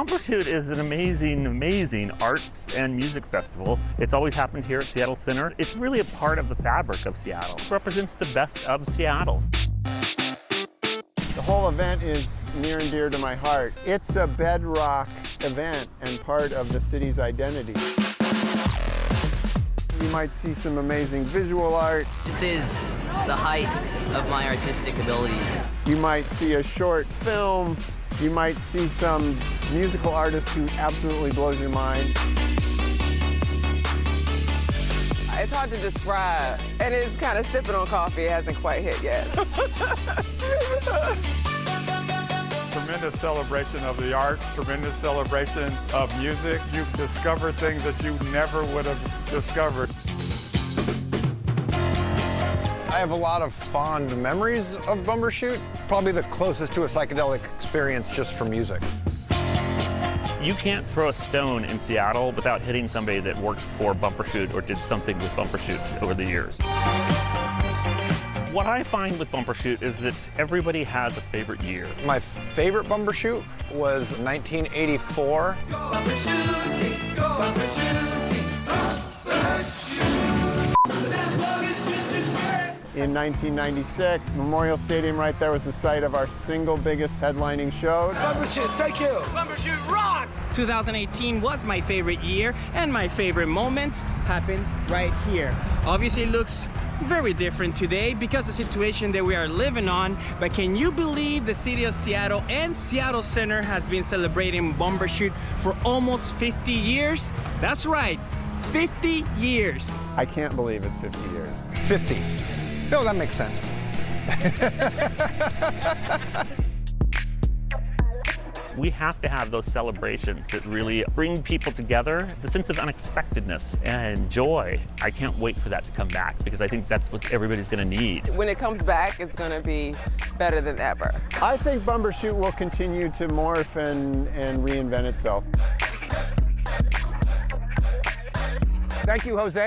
Bumbershoot is an amazing, amazing arts and music festival. It's always happened here at Seattle Center. It's really a part of the fabric of Seattle. It represents the best of Seattle. The whole event is near and dear to my heart. It's a bedrock event and part of the city's identity. You might see some amazing visual art. This is the height of my artistic abilities. You might see a short film. You might see some musical artist who absolutely blows your mind. It's hard to describe, and it's kind of sipping on coffee. It hasn't quite hit yet. Tremendous celebration of the arts, tremendous celebration of music. You discover things that you never would have discovered. I have a lot of fond memories of Bumbershoot, probably the closest to a psychedelic experience just for music. You can't throw a stone in Seattle without hitting somebody that worked for Bumbershoot or did something with Bumbershoot over the years. What I find with Bumbershoot is that everybody has a favorite year. My favorite Bumbershoot was 1984. In 1996, Memorial Stadium right there was the site of our single biggest headlining show. Bumbershoot, thank you. Bumbershoot rock! 2018 was my favorite year, and my favorite moment happened right here. Obviously, it looks very different today because the situation that we are living on, but can you believe the city of Seattle and Seattle Center has been celebrating Bumbershoot for almost 50 years? That's right, 50 years. I can't believe it's 50 years. 50. No, that makes sense. We have to have those celebrations that really bring people together, the sense of unexpectedness and joy. I can't wait for that to come back because I think that's what everybody's going to need. When it comes back, it's going to be better than ever. I think Bumbershoot will continue to morph and reinvent itself. Thank you, Jose.